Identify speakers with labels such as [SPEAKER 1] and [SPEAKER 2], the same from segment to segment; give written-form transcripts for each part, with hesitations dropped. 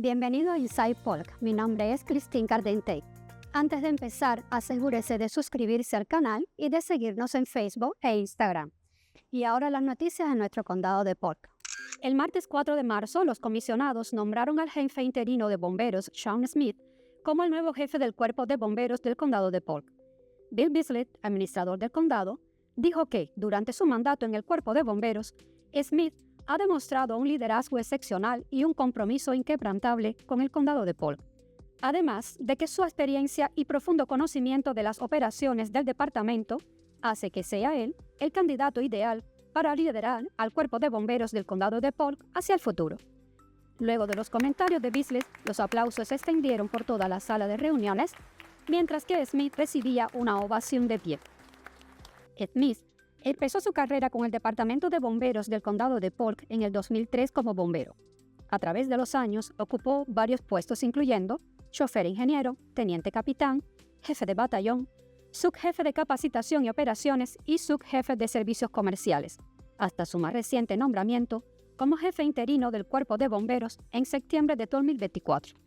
[SPEAKER 1] Bienvenido a Inside Polk. Mi nombre es Christine Cardente. Antes de empezar, asegúrese de suscribirse al canal y de seguirnos en Facebook e Instagram. Y ahora las noticias en nuestro condado de Polk. El martes 4 de marzo, los comisionados nombraron al jefe interino de bomberos, Sean Smith, como el nuevo jefe del cuerpo de bomberos del condado de Polk. Bill Bislett, administrador del condado, dijo que, durante su mandato en el cuerpo de bomberos, Smith ha demostrado un liderazgo excepcional y un compromiso inquebrantable con el condado de Polk, además de que su experiencia y profundo conocimiento de las operaciones del departamento hace que sea él el candidato ideal para liderar al cuerpo de bomberos del condado de Polk hacia el futuro. Luego de los comentarios de Bislett, los aplausos se extendieron por toda la sala de reuniones, mientras que Smith recibía una ovación de pie. Smith empezó su carrera con el Departamento de Bomberos del Condado de Polk en el 2003 como bombero. A través de los años, ocupó varios puestos incluyendo chofer ingeniero, teniente capitán, jefe de batallón, subjefe de capacitación y operaciones y subjefe de servicios comerciales, hasta su más reciente nombramiento como jefe interino del Cuerpo de Bomberos en septiembre de 2024.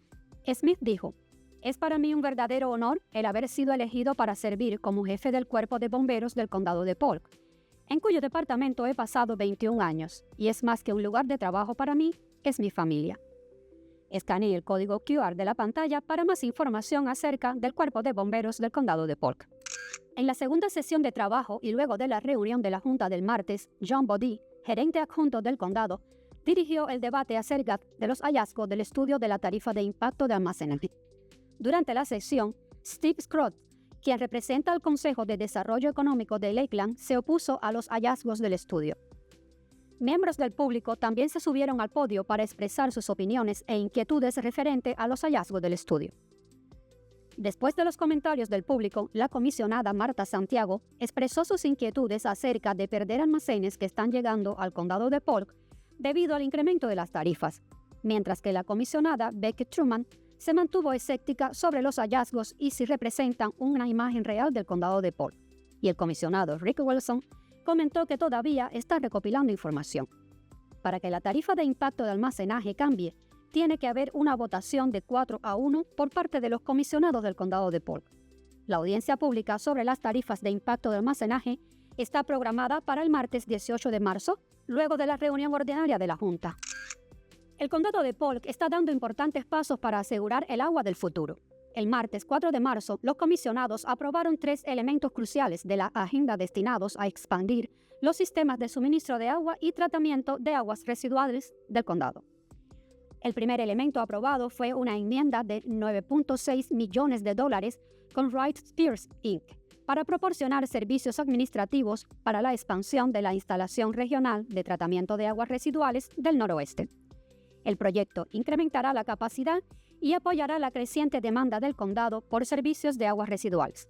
[SPEAKER 1] Smith dijo: "Es para mí un verdadero honor el haber sido elegido para servir como jefe del Cuerpo de Bomberos del Condado de Polk, en cuyo departamento he pasado 21 años, y es más que un lugar de trabajo para mí, es mi familia". Escanee el código QR de la pantalla para más información acerca del Cuerpo de Bomberos del Condado de Polk. En la segunda sesión de trabajo y luego de la reunión de la Junta del martes, John Bodie, gerente adjunto del condado, dirigió el debate acerca de los hallazgos del estudio de la tarifa de impacto de almacenaje. Durante la sesión, Steve Scrott, quien representa al Consejo de Desarrollo Económico de Lakeland, se opuso a los hallazgos del estudio. Miembros del público también se subieron al podio para expresar sus opiniones e inquietudes referente a los hallazgos del estudio. Después de los comentarios del público, la comisionada Marta Santiago expresó sus inquietudes acerca de perder almacenes que están llegando al condado de Polk debido al incremento de las tarifas, mientras que la comisionada Becky Truman se mantuvo escéptica sobre los hallazgos y si representan una imagen real del condado de Polk, y el comisionado Rick Wilson comentó que todavía está recopilando información. Para que la tarifa de impacto de almacenaje cambie, tiene que haber una votación de 4-1 por parte de los comisionados del condado de Polk. La audiencia pública sobre las tarifas de impacto de almacenaje está programada para el martes 18 de marzo, luego de la reunión ordinaria de la Junta. El condado de Polk está dando importantes pasos para asegurar el agua del futuro. El martes 4 de marzo, los comisionados aprobaron 3 elementos cruciales de la agenda destinados a expandir los sistemas de suministro de agua y tratamiento de aguas residuales del condado. El primer elemento aprobado fue una enmienda de $9.6 millones con Wright Spears Inc. para proporcionar servicios administrativos para la expansión de la instalación regional de tratamiento de aguas residuales del noroeste. El proyecto incrementará la capacidad y apoyará la creciente demanda del condado por servicios de aguas residuales.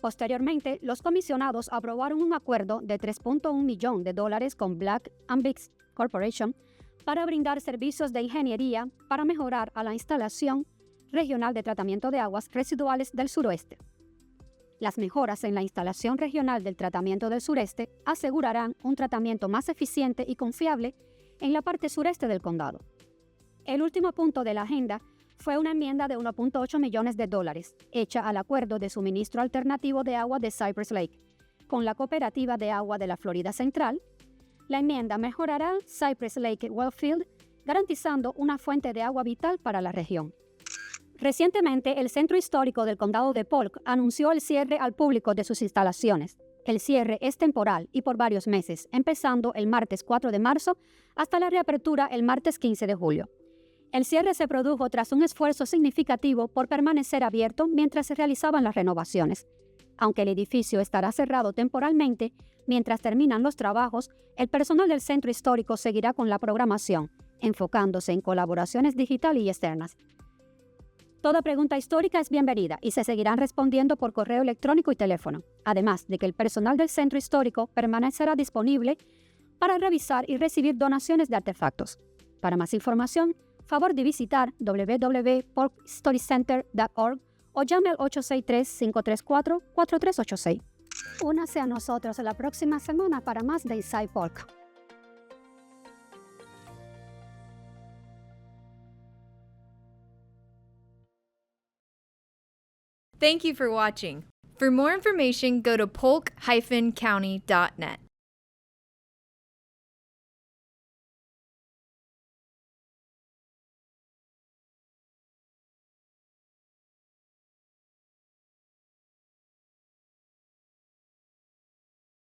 [SPEAKER 1] Posteriormente, los comisionados aprobaron un acuerdo de $3.1 millones con Black & Biggs Corporation para brindar servicios de ingeniería para mejorar a la instalación regional de tratamiento de aguas residuales del suroeste. Las mejoras en la instalación regional del tratamiento del sureste asegurarán un tratamiento más eficiente y confiable en la parte sureste del condado. El último punto de la agenda fue una enmienda de $1.8 millones hecha al acuerdo de suministro alternativo de agua de Cypress Lake con la Cooperativa de Agua de la Florida Central. La enmienda mejorará Cypress Lake Wellfield, garantizando una fuente de agua vital para la región. Recientemente, el Centro Histórico del Condado de Polk anunció el cierre al público de sus instalaciones. El cierre es temporal y por varios meses, empezando el martes 4 de marzo hasta la reapertura el martes 15 de julio. El cierre se produjo tras un esfuerzo significativo por permanecer abierto mientras se realizaban las renovaciones. Aunque el edificio estará cerrado temporalmente, mientras terminan los trabajos, el personal del centro histórico seguirá con la programación, enfocándose en colaboraciones digitales y externas. Toda pregunta histórica es bienvenida y se seguirán respondiendo por correo electrónico y teléfono, además de que el personal del centro histórico permanecerá disponible para revisar y recibir donaciones de artefactos. Para más información, favor de visitar www.polkhistorycenter.org o llame al 863-534-4386. Únase a nosotros la próxima semana para más de Inside Polk.
[SPEAKER 2] Thank you for watching. For more information, go to polk-county.net.